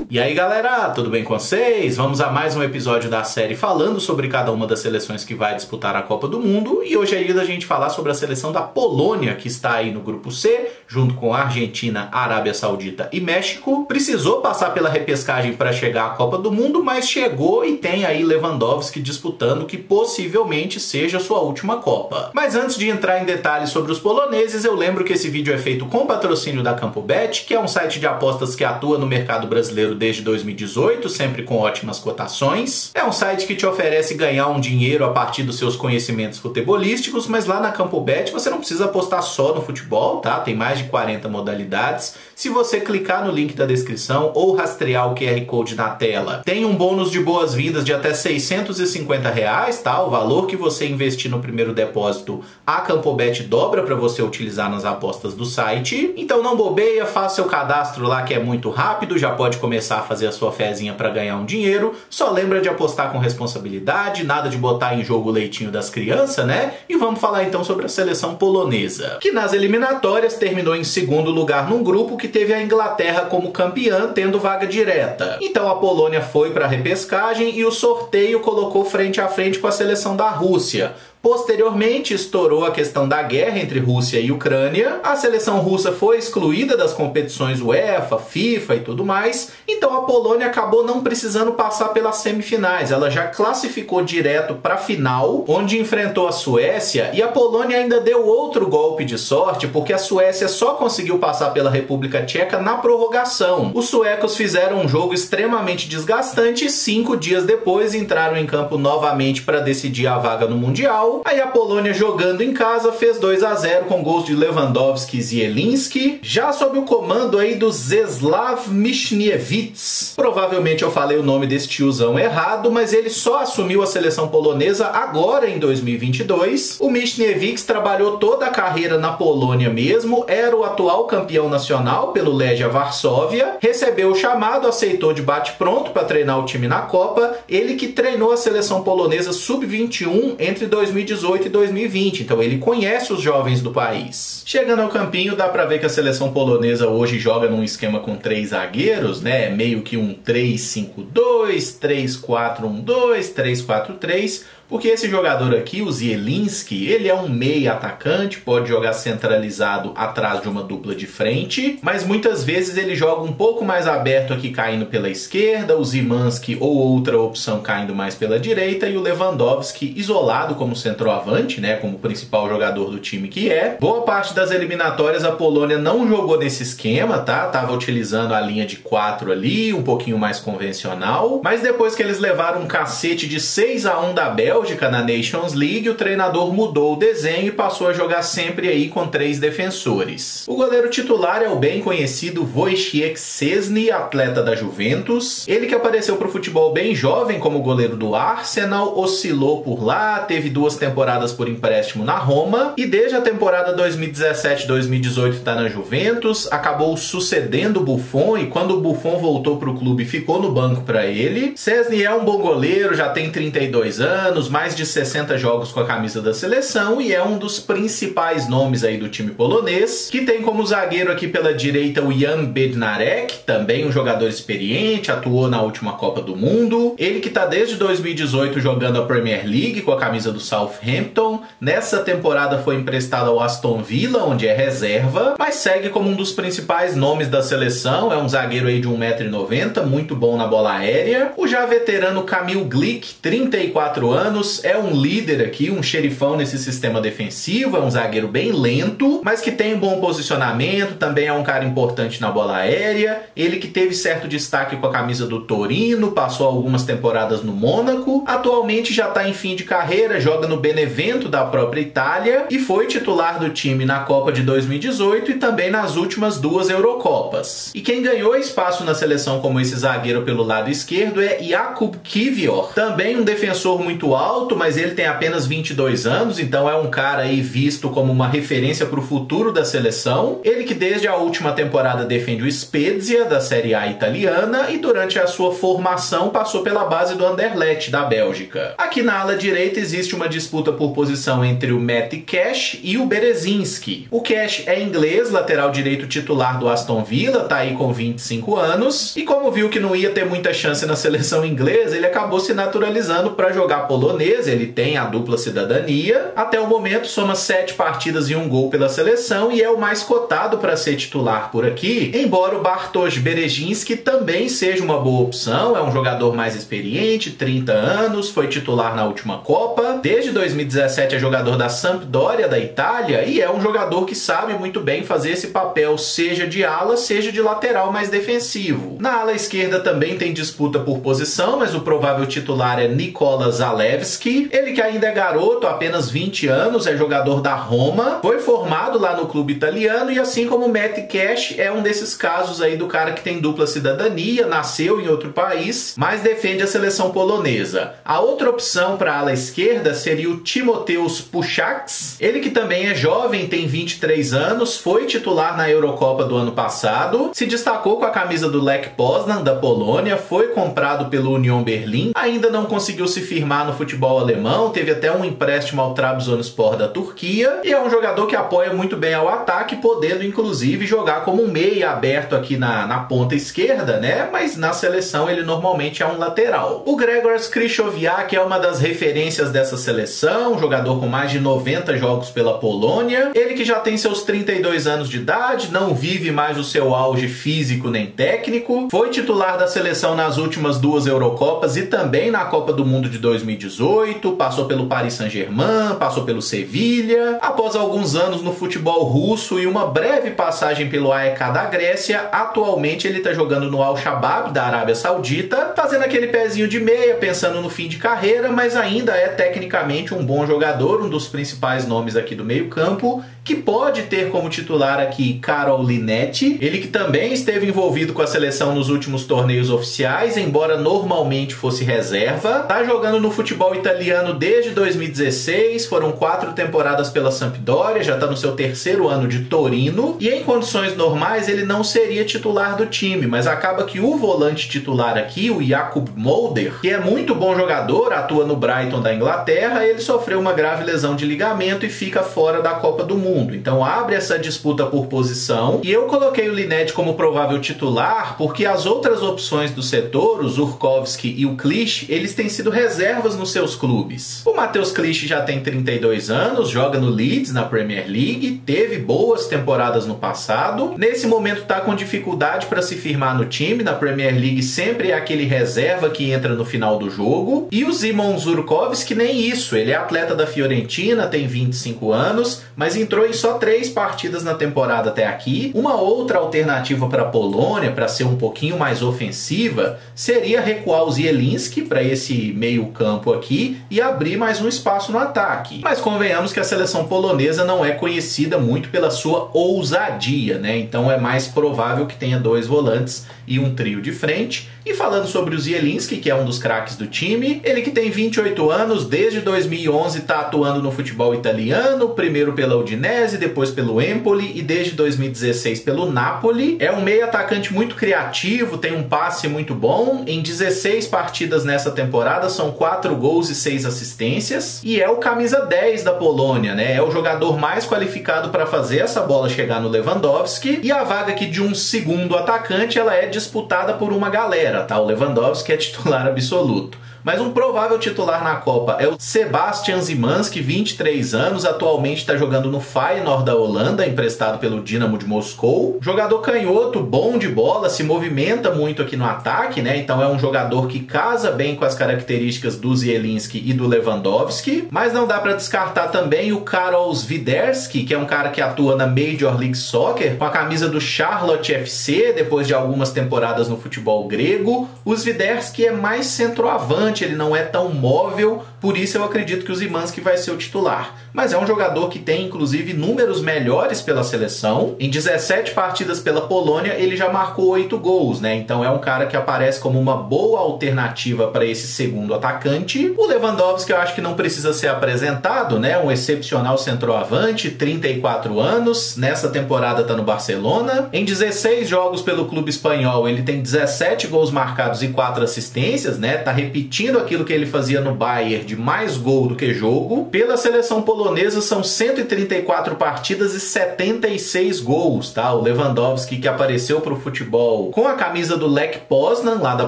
E aí galera, tudo bem com vocês? Vamos a mais um episódio da série falando sobre cada uma das seleções que vai disputar a Copa do Mundo. E hoje é dia da gente falar sobre a seleção da Polônia, que está aí no grupo C, junto com a Argentina, Arábia Saudita e México. Precisou passar pela repescagem para chegar à Copa do Mundo, mas chegou e tem aí Lewandowski disputando que possivelmente seja sua última Copa. Mas antes de entrar em detalhes sobre os poloneses, eu lembro que esse vídeo é feito com patrocínio da CampoBet, que é um site de apostas que atua no mercado brasileiro desde 2018, sempre com ótimas cotações. É um site que te oferece ganhar um dinheiro a partir dos seus conhecimentos futebolísticos, mas lá na CampoBet você não precisa apostar só no futebol, tá? Tem mais de 40 modalidades. Se você clicar no link da descrição ou rastrear o QR Code na tela, tem um bônus de boas-vindas de até R$650, tá? O valor que você investir no primeiro depósito, a CampoBet dobra para você utilizar nas apostas do site. Então não bobeia, faça seu cadastro lá que é muito rápido, já pode começar a fazer a sua fezinha para ganhar um dinheiro. Só lembra de apostar com responsabilidade, nada de botar em jogo o leitinho das crianças, né? E vamos falar então sobre a seleção polonesa, que nas eliminatórias terminou em segundo lugar num grupo que teve a Inglaterra como campeã, tendo vaga direta. Então a Polônia foi para a repescagem e o sorteio colocou frente a frente com a seleção da Rússia. Posteriormente, estourou a questão da guerra entre Rússia e Ucrânia. A seleção russa foi excluída das competições UEFA, FIFA e tudo mais. Então a Polônia acabou não precisando passar pelas semifinais. Ela já classificou direto para a final, onde enfrentou a Suécia. E a Polônia ainda deu outro golpe de sorte, porque a Suécia só conseguiu passar pela República Tcheca na prorrogação. Os suecos fizeram um jogo extremamente desgastante e 5 dias depois entraram em campo novamente para decidir a vaga no Mundial. Aí a Polônia, jogando em casa, fez 2-0 com gols de Lewandowski e Zielinski, já sob o comando aí do Czesław Michniewicz. Provavelmente eu falei o nome desse tiozão errado, mas ele só assumiu a seleção polonesa agora em 2022. O Michniewicz trabalhou toda a carreira na Polônia mesmo, era o atual campeão nacional pelo Legia Varsóvia, recebeu o chamado, aceitou de bate-pronto para treinar o time na Copa. Ele que treinou a seleção polonesa sub-21 entre 2018 e 2020, então ele conhece os jovens do país. Chegando ao campinho, dá pra ver que a seleção polonesa hoje joga num esquema com 3 zagueiros, né? Meio que um 3-5-2, 3-4-1-2, 3-4-3, porque esse jogador aqui, o Zielinski, ele é um meia atacante, pode jogar centralizado atrás de uma dupla de frente, mas muitas vezes ele joga um pouco mais aberto aqui caindo pela esquerda, o Szymanski ou outra opção caindo mais pela direita, e o Lewandowski isolado como centroavante, né, como principal jogador do time que é. Boa parte das eliminatórias a Polônia não jogou nesse esquema, tá? Tava utilizando a linha de 4 ali, um pouquinho mais convencional, mas depois que eles levaram um cacete de 6-1 da Bélgica na Nations League, o treinador mudou o desenho e passou a jogar sempre aí com 3 defensores. O goleiro titular é o bem conhecido Wojciech Szczesny, atleta da Juventus. Ele que apareceu para o futebol bem jovem como goleiro do Arsenal, oscilou por lá, teve 2 temporadas por empréstimo na Roma e desde a temporada 2017-2018 está na Juventus, acabou sucedendo o Buffon e quando o Buffon voltou para o clube ficou no banco para ele. Szczesny é um bom goleiro, já tem 32 anos, mais de 60 jogos com a camisa da seleção e é um dos principais nomes aí do time polonês, que tem como zagueiro aqui pela direita o Jan Bednarek, também um jogador experiente, atuou na última Copa do Mundo. Ele que está desde 2018 jogando a Premier League com a camisa do Southampton. Nessa temporada foi emprestado ao Aston Villa, onde é reserva, mas segue como um dos principais nomes da seleção. É um zagueiro aí de 1,90 m, muito bom na bola aérea. O já veterano Kamil Glik, 34 anos, é um líder aqui, um xerifão nesse sistema defensivo, é um zagueiro bem lento, mas que tem um bom posicionamento, também é um cara importante na bola aérea. Ele que teve certo destaque com a camisa do Torino, passou algumas temporadas no Mônaco, atualmente já está em fim de carreira, joga no Benevento da própria Itália e foi titular do time na Copa de 2018 e também nas últimas 2 Eurocopas. E quem ganhou espaço na seleção como esse zagueiro pelo lado esquerdo é Jakub Kiwior, também um defensor muito alto, alto, mas ele tem apenas 22 anos, então é um cara aí visto como uma referência para o futuro da seleção. Ele que desde a última temporada defende o Spezia, da Série A italiana, e durante a sua formação passou pela base do Anderlecht, da Bélgica. Aqui na ala direita existe uma disputa por posição entre o Matty Cash e o Berezinski. O Cash é inglês, lateral direito titular do Aston Villa, tá aí com 25 anos, e como viu que não ia ter muita chance na seleção inglesa, ele acabou se naturalizando para jogar polonês. Ele tem a dupla cidadania. Até o momento soma 7 partidas e 1 gol pela seleção e é o mais cotado para ser titular por aqui, embora o Bartosz Berezinski também seja uma boa opção. É um jogador mais experiente, 30 anos, foi titular na última Copa, desde 2017 é jogador da Sampdoria da Itália e é um jogador que sabe muito bem fazer esse papel, seja de ala, seja de lateral mais defensivo. Na ala esquerda também tem disputa por posição, mas o provável titular é Nikola Zalewski. Ele que ainda é garoto, apenas 20 anos, é jogador da Roma, foi formado lá no clube italiano e assim como o Matty Cash é um desses casos aí do cara que tem dupla cidadania, nasceu em outro país, mas defende a seleção polonesa. A outra opção para a ala esquerda seria o Timoteus Puchacs. Ele que também é jovem, tem 23 anos, foi titular na Eurocopa do ano passado, se destacou com a camisa do Lech Poznan da Polônia, foi comprado pelo Union Berlin, ainda não conseguiu se firmar no futebol alemão, teve até um empréstimo ao Trabzonspor da Turquia e é um jogador que apoia muito bem ao ataque, podendo inclusive jogar como um meia aberto aqui na ponta esquerda, né? Mas na seleção ele normalmente é um lateral. O Grzegorz Krychowiak é uma das referências dessa seleção, jogador com mais de 90 jogos pela Polônia, ele que já tem seus 32 anos de idade, não vive mais o seu auge físico nem técnico, foi titular da seleção nas últimas 2 Eurocopas e também na Copa do Mundo de 2018, passou pelo Paris Saint-Germain, passou pelo Sevilha, após alguns anos no futebol russo e uma breve passagem pelo AEK da Grécia, atualmente ele está jogando no Al-Shabaab da Arábia Saudita, fazendo aquele pezinho de meia, pensando no fim de carreira, mas ainda é tecnicamente um bom jogador, um dos principais nomes aqui do meio campo, que pode ter como titular aqui Karol Linetti, ele que também esteve envolvido com a seleção nos últimos torneios oficiais, embora normalmente fosse reserva, tá jogando no futebol italiano desde 2016, foram 4 temporadas pela Sampdoria, já tá no seu 3º ano de Torino, e em condições normais ele não seria titular do time, mas acaba que o volante titular aqui, o Jakub Moder, que é muito bom jogador, atua no Brighton da Inglaterra, ele sofreu uma grave lesão de ligamento e fica fora da Copa do Mundo. Então abre essa disputa por posição e eu coloquei o Linetti como provável titular porque as outras opções do setor, o Zurkowski e o Klich, eles têm sido reservas nos seus clubes. O Mateusz Klich já tem 32 anos, joga no Leeds na Premier League, teve boas temporadas no passado, nesse momento está com dificuldade para se firmar no time, na Premier League sempre é aquele reserva que entra no final do jogo, e o Szymon Zurkowski nem isso, ele é atleta da Fiorentina, tem 25 anos, mas entrou em só 3 partidas na temporada até aqui. Uma outra alternativa para a Polônia, para ser um pouquinho mais ofensiva, seria recuar o Zielinski para esse meio campo aqui e abrir mais um espaço no ataque. Mas convenhamos que a seleção polonesa não é conhecida muito pela sua ousadia, né? Então é mais provável que tenha 2 volantes e um trio de frente. E falando sobre o Zielinski, que é um dos craques do time, ele que tem 28 anos, desde 2011 está atuando no futebol italiano, primeiro pela Udinese, depois pelo Empoli e desde 2016 pelo Napoli. É um meio atacante muito criativo, tem um passe muito bom, em 16 partidas nessa temporada são 4 gols e 6 assistências, e é o camisa 10 da Polônia, né? É o jogador mais qualificado para fazer essa bola chegar no Lewandowski, e a vaga aqui de um segundo atacante, ela é disputada por uma galera, tá? O Lewandowski é titular absoluto. Mas um provável titular na Copa é o Sebastian Szymanski, 23 anos, atualmente está jogando no Feyenoord da Holanda, emprestado pelo Dinamo de Moscou. Jogador canhoto, bom de bola, se movimenta muito aqui no ataque, né? Então é um jogador que casa bem com as características do Zielinski e do Lewandowski. Mas não dá para descartar também o Karol Swiderski, que é um cara que atua na Major League Soccer, com a camisa do Charlotte FC, depois de algumas temporadas no futebol grego. O Swiderski é mais centroavante, ele não é tão móvel por isso eu acredito que o Szymański vai ser o titular. Mas é um jogador que tem, inclusive, números melhores pela seleção. Em 17 partidas pela Polônia, ele já marcou 8 gols, né? Então é um cara que aparece como uma boa alternativa para esse segundo atacante. O Lewandowski eu acho que não precisa ser apresentado, né? Um excepcional centroavante, 34 anos. Nessa temporada tá no Barcelona. Em 16 jogos pelo clube espanhol, ele tem 17 gols marcados e 4 assistências, né? Tá repetindo aquilo que ele fazia no Bayern de mais gol do que jogo. Pela seleção polonesa são 134 partidas e 76 gols, tá? O Lewandowski que apareceu pro futebol com a camisa do Lech Poznan, lá da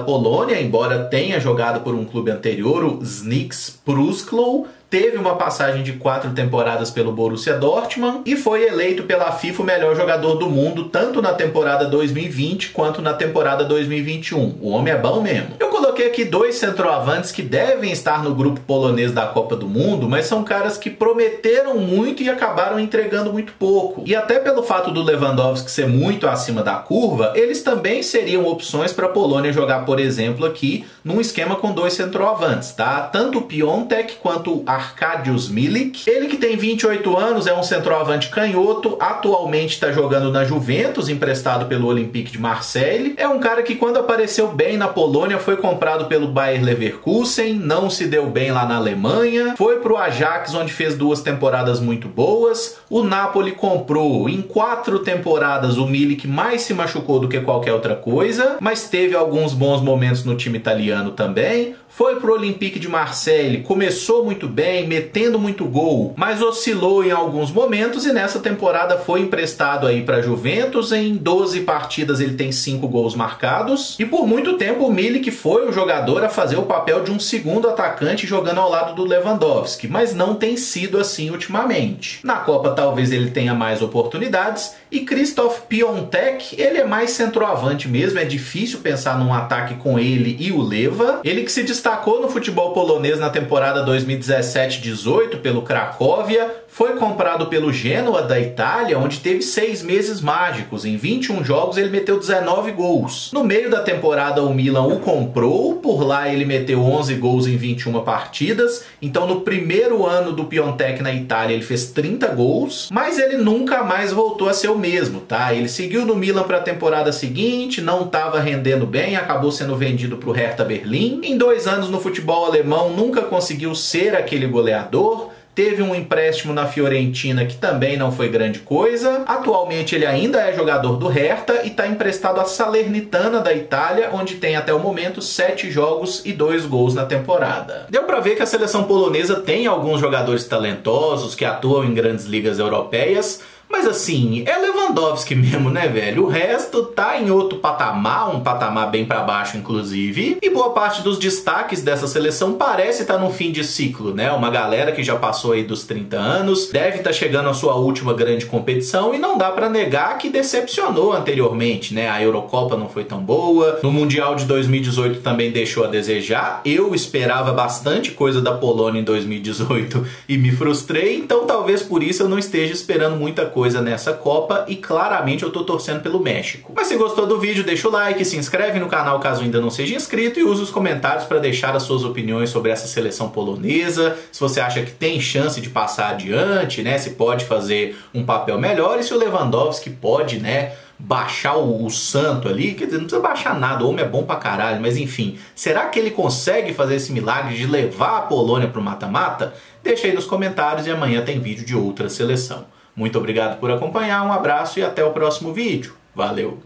Polônia, embora tenha jogado por um clube anterior, o Znicz Pruszków, teve uma passagem de 4 temporadas pelo Borussia Dortmund e foi eleito pela FIFA o melhor jogador do mundo, tanto na temporada 2020 quanto na temporada 2021. O homem é bom mesmo. Eu coloquei aqui 2 centroavantes que devem estar no grupo polonês da Copa do Mundo, mas são caras que prometeram muito e acabaram entregando muito pouco. E até pelo fato do Lewandowski ser muito acima da curva, eles também seriam opções para a Polônia jogar, por exemplo, aqui num esquema com 2 centroavantes, tá? Tanto o Piątek quanto o Arkadiusz Milik. Ele que tem 28 anos, é um centroavante canhoto, atualmente está jogando na Juventus, emprestado pelo Olympique de Marseille. É um cara que quando apareceu bem na Polônia foi comprado pelo Bayer Leverkusen, não se deu bem lá na Alemanha, foi pro Ajax onde fez 2 temporadas muito boas. O Napoli comprou em 4 temporadas o Milik, mais se machucou do que qualquer outra coisa, mas teve alguns bons momentos no time italiano também. Foi pro Olympique de Marseille, começou muito bem, metendo muito gol, mas oscilou em alguns momentos e nessa temporada foi emprestado aí para Juventus. Em 12 partidas ele tem 5 gols marcados e por muito tempo o Milik foi o jogador a fazer o papel de um segundo atacante jogando ao lado do Lewandowski, mas não tem sido assim ultimamente. Na Copa talvez ele tenha mais oportunidades e Krzysztof Piątek, ele é mais centroavante mesmo, é difícil pensar num ataque com ele e o Lewa. Ele que se destacou no futebol polonês na temporada 2017-18 pelo Cracóvia, foi comprado pelo Genoa da Itália, onde teve 6 meses mágicos. Em 21 jogos ele meteu 19 gols. No meio da temporada o Milan o comprou, por lá ele meteu 11 gols em 21 partidas. Então no primeiro ano do Piątek na Itália ele fez 30 gols, mas ele nunca mais voltou a ser o mesmo, tá? Ele seguiu no Milan para a temporada seguinte, não estava rendendo bem, acabou sendo vendido para o Hertha Berlim. Em 2 anos no futebol alemão nunca conseguiu ser aquele goleador. Teve um empréstimo na Fiorentina que também não foi grande coisa. Atualmente ele ainda é jogador do Hertha e está emprestado à Salernitana da Itália, onde tem até o momento 7 jogos e 2 gols na temporada. Deu para ver que a seleção polonesa tem alguns jogadores talentosos que atuam em grandes ligas europeias, mas assim, é Lewandowski mesmo, né, velho? O resto tá em outro patamar, um patamar bem pra baixo, inclusive. E boa parte dos destaques dessa seleção parece estar no fim de ciclo, né? Uma galera que já passou aí dos 30 anos, deve estar chegando à sua última grande competição e não dá pra negar que decepcionou anteriormente, né? A Eurocopa não foi tão boa, no Mundial de 2018 também deixou a desejar. Eu esperava bastante coisa da Polônia em 2018 e me frustrei, então talvez por isso eu não esteja esperando muita coisa nessa Copa e claramente eu tô torcendo pelo México. Mas se gostou do vídeo, deixa o like, se inscreve no canal caso ainda não seja inscrito e use os comentários para deixar as suas opiniões sobre essa seleção polonesa, se você acha que tem chance de passar adiante, né, se pode fazer um papel melhor e se o Lewandowski pode, né, baixar o santo ali, quer dizer, não precisa baixar nada, o homem é bom pra caralho, mas enfim, será que ele consegue fazer esse milagre de levar a Polônia pro mata-mata? Deixa aí nos comentários e amanhã tem vídeo de outra seleção. Muito obrigado por acompanhar, um abraço e até o próximo vídeo. Valeu!